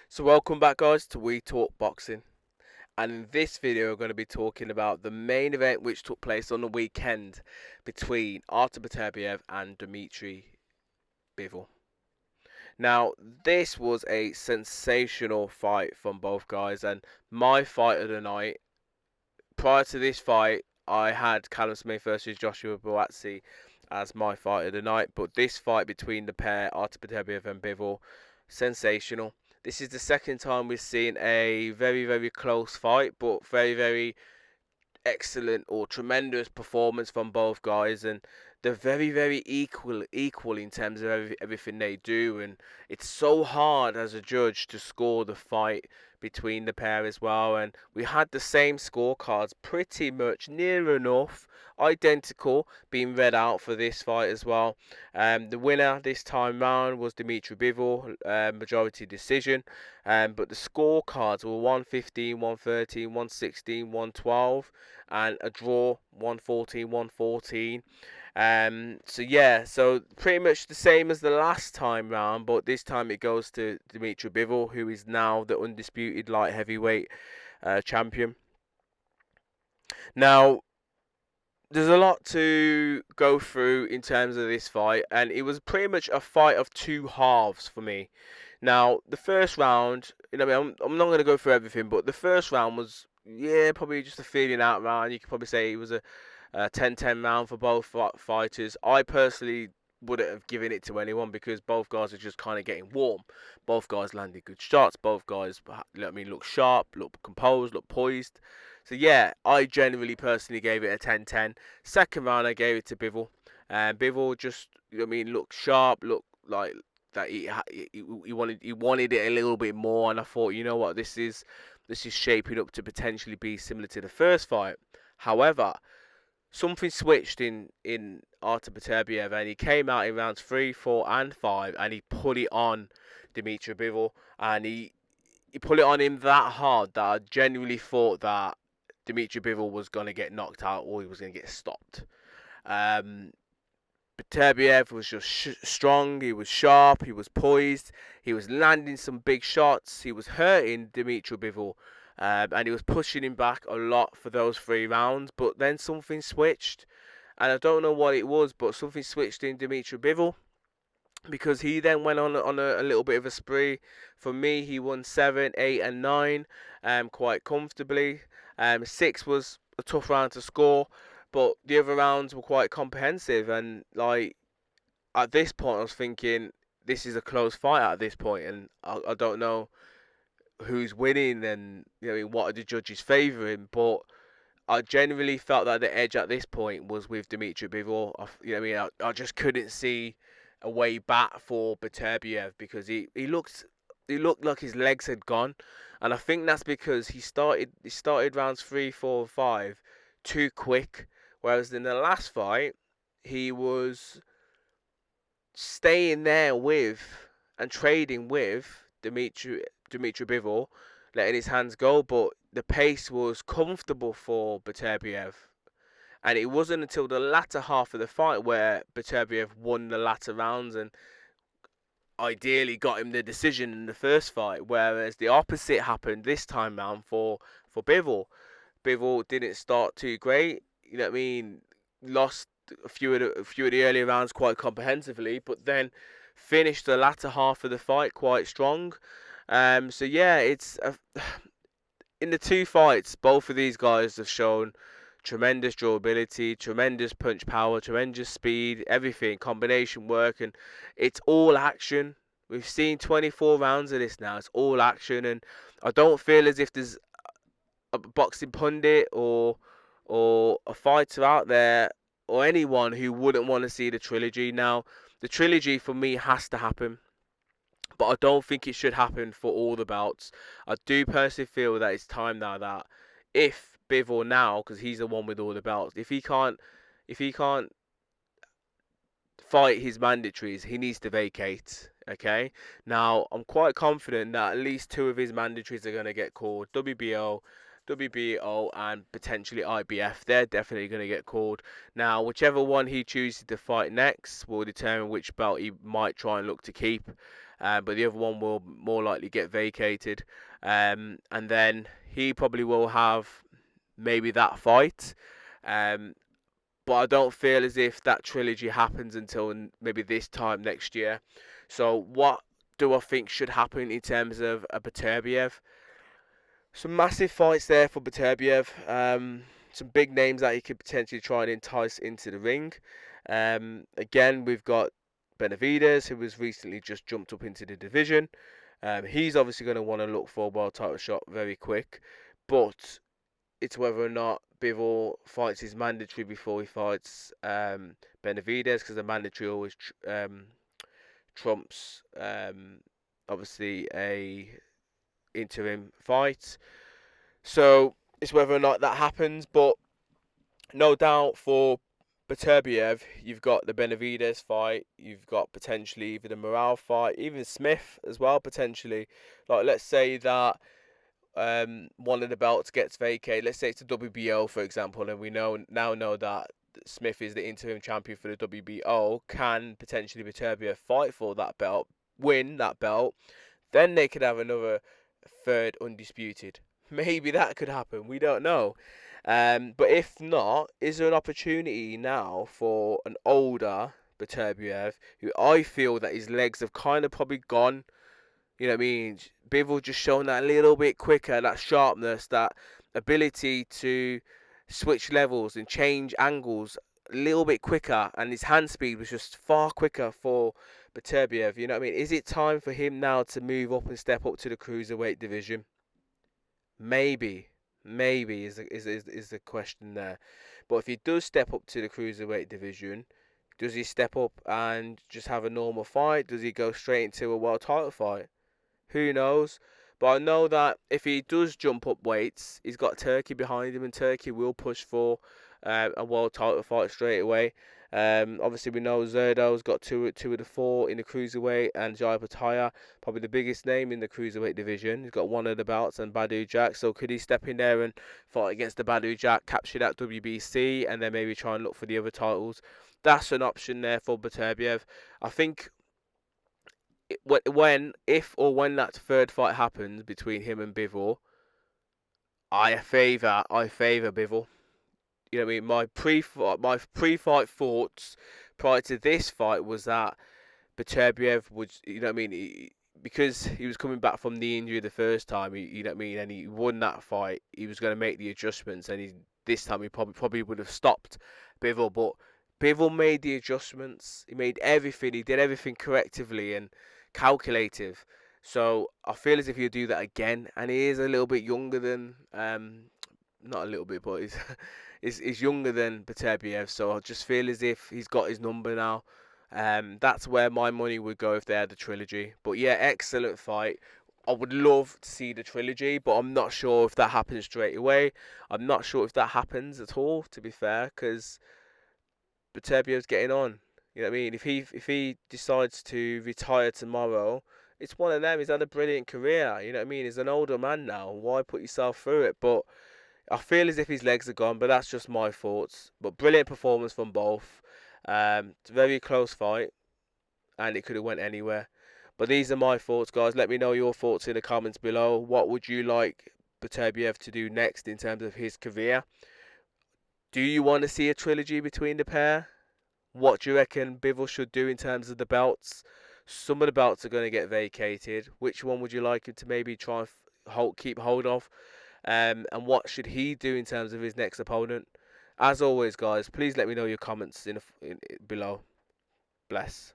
So welcome back guys to We Talk Boxing, and in this video we're going to be talking about the main event which took place on the weekend between Artur Beterbiev and Dmitry Bivol. Now this was a sensational fight from both guys, and my fight of the night. Prior to this fight I had Callum Smith versus Joshua Buatsi as my fight of the night, but this fight between the pair, Artur Beterbiev and Bivol, sensational. This is the second time we've seen a very close fight, but very excellent or tremendous performance from both guys, and they're very equal in terms of everything they do, and it's so hard as a judge to score the fight between the pair as well. And we had the same scorecards pretty much near enough identical being read out for this fight as well. The winner this time round was Dmitry Bivol, majority decision, but the scorecards were 115, 113, 116, 112, and a draw 114, 114. So yeah, so pretty much the same as the last time round, but this time it goes to Dmitry Bivol, who is now the undisputed light heavyweight champion. Now, there's a lot to go through in terms of this fight, and it was pretty much a fight of two halves for me. Now, the first round, I'm not going to go through everything, but the first round was, yeah, probably just a feeling out round. You could probably say it was a 10-10 round for both fighters. I personally wouldn't have given it to anyone because both guys are just kind of getting warm. Both guys landed good shots. Both guys, look sharp, look composed, look poised. So yeah, I generally personally gave it a 10-10. Second round, I gave it to Bivol. Bivol just, looked sharp, looked like that he wanted it a little bit more, and I thought, you know what, this is shaping up to potentially be similar to the first fight. However, something switched in Artur Beterbiev, and he came out in rounds 3, 4, and 5, and he put it on Dmitry Bivol, and he put it on him that hard that I genuinely thought that Dmitry Bivol was going to get knocked out or he was going to get stopped. Beterbiev was just strong, he was sharp, he was poised, he was landing some big shots, he was hurting Dmitry Bivol, and he was pushing him back a lot for those 3 rounds. But then something switched, and I don't know what it was, but something switched in Dmitry Bivol, because he then went on a little bit of a spree. For me, he won 7, 8, and 9 quite comfortably. 6 was a tough round to score, but the other rounds were quite comprehensive. And like at this point, I was thinking this is a close fight at this point, and I don't know who's winning and what are the judges favouring, but I generally felt that the edge at this point was with Dmitry Bivol. I just couldn't see a way back for Beterbiev because he looked like his legs had gone, and I think that's because he started rounds 3, 4, and 5 too quick, whereas in the last fight he was staying there with and trading with Dmitry Bivol, letting his hands go, but the pace was comfortable for Beterbiev. And it wasn't until the latter half of the fight where Beterbiev won the latter rounds and ideally got him the decision in the first fight, whereas the opposite happened this time round for Bivol. Bivol didn't start too great, lost a few of the earlier rounds quite comprehensively, but then finished the latter half of the fight quite strong. So yeah, in the two fights, both of these guys have shown tremendous durability, tremendous punch power, tremendous speed, everything, combination work, and it's all action. We've seen 24 rounds of this now. It's all action, and I don't feel as if there's a boxing pundit or a fighter out there or anyone who wouldn't want to see the trilogy. Now, the trilogy for me has to happen, but I don't think it should happen for all the belts. I do personally feel that it's time now that if Bivol now, because he's the one with all the belts, if he can't fight his mandatories, he needs to vacate. Okay. Now I'm quite confident that at least 2 of his mandatories are going to get called. WBO and potentially IBF. They're definitely going to get called. Now, whichever one he chooses to fight next will determine which belt he might try and look to keep. but the other one will more likely get vacated. And then he probably will have maybe that fight. Um, but I don't feel as if that trilogy happens until maybe this time next year. So what do I think should happen in terms of a Beterbiev? Some massive fights there for Beterbiev. Some big names that he could potentially try and entice into the ring. Again, we've got Benavidez, who was recently just jumped up into the division. He's obviously going to want to look for a world title shot very quick, but it's whether or not Bivol fights his mandatory before he fights Benavidez, because the mandatory always trumps obviously a interim fight. So it's whether or not that happens, but no doubt for Beterbiev, you've got the Benavidez fight, you've got potentially even the Morale fight, even Smith as well potentially. Like, let's say that one of the belts gets vacated. Let's say it's the WBO, for example, and we now know that Smith is the interim champion for the WBO. Can potentially Beterbiev fight for that belt, win that belt? Then they could have another third undisputed. Maybe that could happen. We don't know. But if not, is there an opportunity now for an older Beterbiev, who I feel that his legs have kind of probably gone? You know what I mean? Bivol just shown that a little bit quicker, that sharpness, that ability to switch levels and change angles a little bit quicker, and his hand speed was just far quicker for Beterbiev. You know what I mean? Is it time for him now to move up and step up to the cruiserweight division? Maybe is the question there. But if he does step up to the cruiserweight division, does he step up and just have a normal fight? Does he go straight into a world title fight? Who knows? But I know that if he does jump up weights, he's got Turkey behind him, and Turkey will push for a world title fight straight away. Obviously, we know Zerdo's got two of the four in the cruiserweight, and Jai Pataya, probably the biggest name in the cruiserweight division. He's got one of the belts, and Badu Jack. So could he step in there and fight against the Badu Jack, capture that WBC, and then maybe try and look for the other titles? That's an option there for Beterbiev. I think if or when that third fight happens between him and Bivol, I favour Bivol. You know what I mean? My pre-fight thoughts prior to this fight was that Beterbiev would, you know what I mean, because he was coming back from the injury the first time, you know what I mean, and he won that fight, he was going to make the adjustments, and this time he probably would have stopped Bivol, but Bivol made the adjustments. He made everything. He did everything correctively and calculative. So I feel as if he'll do that again, and he is a little bit younger than not a little bit, but he's is younger than Beterbiev. So I just feel as if he's got his number now. That's where my money would go if they had the trilogy. But yeah, excellent fight. I would love to see the trilogy, but I'm not sure if that happens straight away. I'm not sure if that happens at all, to be fair, because Beterbiev's getting on. You know what I mean? If he decides to retire tomorrow, it's one of them. He's had a brilliant career. You know what I mean? He's an older man now. Why put yourself through it? But I feel as if his legs are gone. But that's just my thoughts. But brilliant performance from both. It's a very close fight, and it could have went anywhere. But these are my thoughts, guys. Let me know your thoughts in the comments below. What would you like Beterbiev to do next in terms of his career? Do you want to see a trilogy between the pair? What do you reckon Bivol should do in terms of the belts? Some of the belts are going to get vacated. Which one would you like him to maybe try and keep hold of? And what should he do in terms of his next opponent? As always, guys, please let me know your comments below. Bless.